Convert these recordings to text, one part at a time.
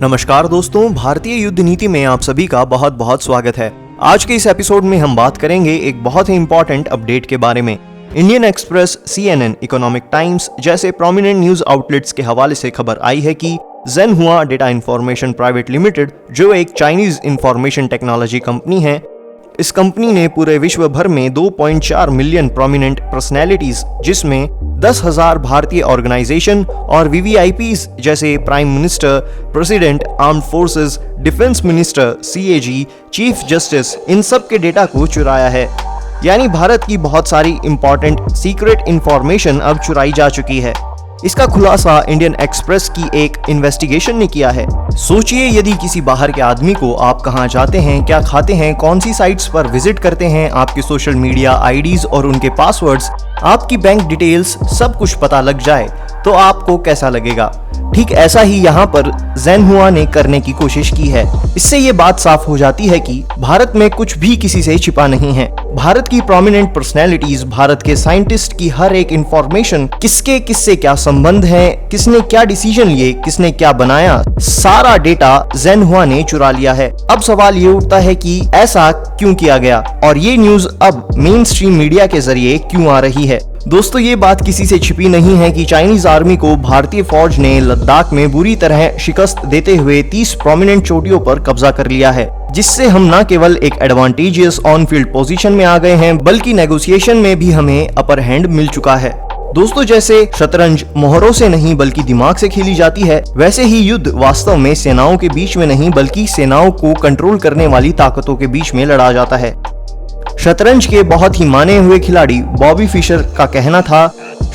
नमस्कार दोस्तों, भारतीय युद्ध नीति में आप सभी का बहुत बहुत स्वागत है। आज के इस एपिसोड में हम बात करेंगे एक बहुत ही इंपॉर्टेंट अपडेट के बारे में। Indian express, CNN, economic times जैसे प्रोमिनेंट न्यूज आउटलेट्स के हवाले से खबर आई है कि ज़ेनहुआ डेटा इंफॉर्मेशन प्राइवेट लिमिटेड, जो एक चाइनीज इंफॉर्मेशन टेक्नोलॉजी कंपनी है, इस कंपनी ने पूरे विश्व भर में 2.4 मिलियन प्रोमिनेंट पर्सनैलिटीज, जिसमें 10,000 भारतीय ऑर्गेनाइजेशन और VVIPs जैसे prime minister, president, armed forces, defence minister, CAG, chief justice, इन सब के डेटा को चुराया है। यानी भारत की बहुत सारी इंपॉर्टेंट सीक्रेट इंफॉर्मेशन अब चुराई जा चुकी है। इसका खुलासा इंडियन एक्सप्रेस की एक इन्वेस्टिगेशन ने किया है। सोचिए, यदि किसी बाहर के आदमी को आप कहां जाते हैं, क्या खाते हैं, कौन सी साइट्स पर विजिट करते हैं, आपके सोशल मीडिया IDs और उनके पासवर्ड्स, आपकी बैंक डिटेल्स, सब कुछ पता लग जाए तो आपको कैसा लगेगा। ठीक ऐसा ही यहाँ पर ज़ेनहुआ ने करने की कोशिश की है। इससे ये बात साफ हो जाती है कि भारत में कुछ भी किसी से छिपा नहीं है। भारत की प्रोमिनेंट पर्सनैलिटीज, भारत के साइंटिस्ट की हर एक इंफॉर्मेशन, किससे क्या संबंध है, किसने क्या डिसीजन लिए, किसने क्या बनाया, सारा डेटा ज़ेनहुआ ने चुरा लिया है। अब सवाल ये उठता है कि ऐसा क्यों किया गया और ये न्यूज अब मेन स्ट्रीम मीडिया के जरिए क्यों आ रही है। दोस्तों, ये बात किसी से छिपी नहीं है कि चाइनीज आर्मी को भारतीय फौज ने लद्दाख में बुरी तरह शिकस्त देते हुए 30 प्रोमिनेंट चोटियों पर कब्जा कर लिया है, जिससे हम न केवल एक एडवांटेजियस ऑन फील्ड पोजीशन में आ गए हैं, बल्कि नेगोशिएशन में भी हमें अपर हैंड मिल चुका है। दोस्तों, जैसे शतरंज मोहरों से नहीं बल्कि दिमाग से खेली जाती है, वैसे ही युद्ध वास्तव में सेनाओं के बीच में नहीं बल्कि सेनाओं को कंट्रोल करने वाली ताकतों के बीच में लड़ा जाता है। शतरंज के बहुत ही माने हुए खिलाड़ी बॉबी फिशर का कहना था,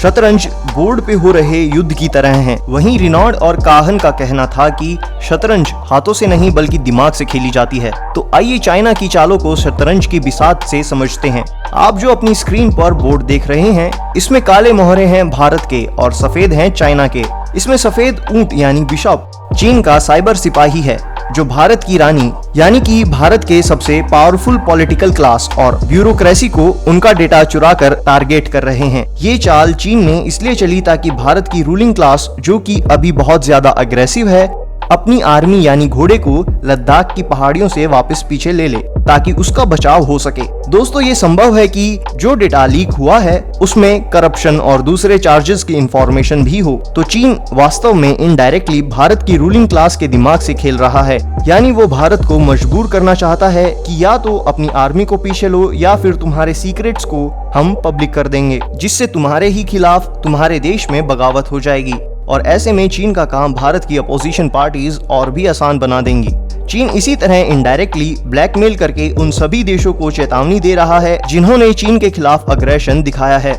शतरंज बोर्ड पे हो रहे युद्ध की तरह है। वहीं रिनॉर्ड और काहन का कहना था कि शतरंज हाथों से नहीं बल्कि दिमाग से खेली जाती है। तो आइए चाइना की चालों को शतरंज की बिसात से समझते हैं। आप जो अपनी स्क्रीन पर बोर्ड देख रहे हैं, इसमें काले मोहरे हैं भारत के और सफेद हैं चाइना के। इसमें सफेद ऊंट यानी बिशप चीन का साइबर सिपाही है, जो भारत की रानी यानी कि भारत के सबसे पावरफुल पॉलिटिकल क्लास और ब्यूरोक्रेसी को उनका डेटा चुराकर टारगेट कर रहे हैं। ये चाल चीन में इसलिए चली ताकि भारत की रूलिंग क्लास, जो कि अभी बहुत ज्यादा अग्रेसिव है, अपनी आर्मी यानी घोड़े को लद्दाख की पहाड़ियों से वापस पीछे ले ले ताकि उसका बचाव हो सके। दोस्तों, ये संभव है कि जो डेटा लीक हुआ है उसमें करप्शन और दूसरे चार्जेस की इंफॉर्मेशन भी हो। तो चीन वास्तव में इनडायरेक्टली भारत की रूलिंग क्लास के दिमाग से खेल रहा है। यानी वो भारत को मजबूर करना चाहता है कि या तो अपनी आर्मी को पीछे लो या फिर तुम्हारे सीक्रेट्स को हम पब्लिक कर देंगे, जिससे तुम्हारे ही खिलाफ तुम्हारे देश में बगावत हो जाएगी। और ऐसे में चीन का काम भारत की अपोजिशन पार्टीज और भी आसान बना देंगी। चीन इसी तरह इनडायरेक्टली ब्लैकमेल करके उन सभी देशों को चेतावनी दे रहा है जिन्होंने चीन के खिलाफ अग्रेशन दिखाया है।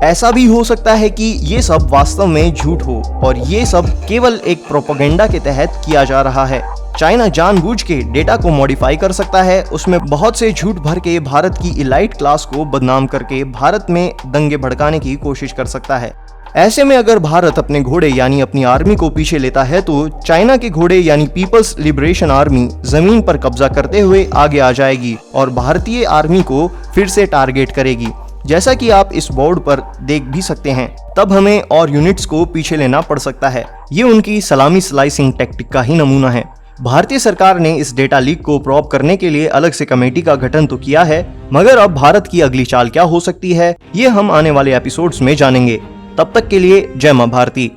ऐसा भी हो सकता है कि ये सब वास्तव में झूठ हो और ये सब केवल एक प्रोपेगेंडा के तहत किया जा रहा है। चाइना जानबूझ के डेटा को मॉडिफाई कर सकता है, उसमें बहुत से झूठ भर के भारत की इलाइट क्लास को बदनाम करके भारत में दंगे भड़काने की कोशिश कर सकता है। ऐसे में अगर भारत अपने घोड़े यानी अपनी आर्मी को पीछे लेता है तो चाइना के घोड़े यानी पीपल्स लिबरेशन आर्मी जमीन पर कब्जा करते हुए आगे आ जाएगी और भारतीय आर्मी को फिर से टारगेट करेगी, जैसा कि आप इस बोर्ड पर देख भी सकते हैं। तब हमें और यूनिट्स को पीछे लेना पड़ सकता है। ये उनकी सलामी स्लाइसिंग टैक्टिक का ही नमूना है। भारतीय सरकार ने इस डेटा लीक को प्रोब करने के लिए अलग से कमेटी का गठन तो किया है, मगर अब भारत की अगली चाल क्या हो सकती है, ये हम आने वाले एपिसोड्स में जानेंगे। तब तक के लिए जय मां भारती।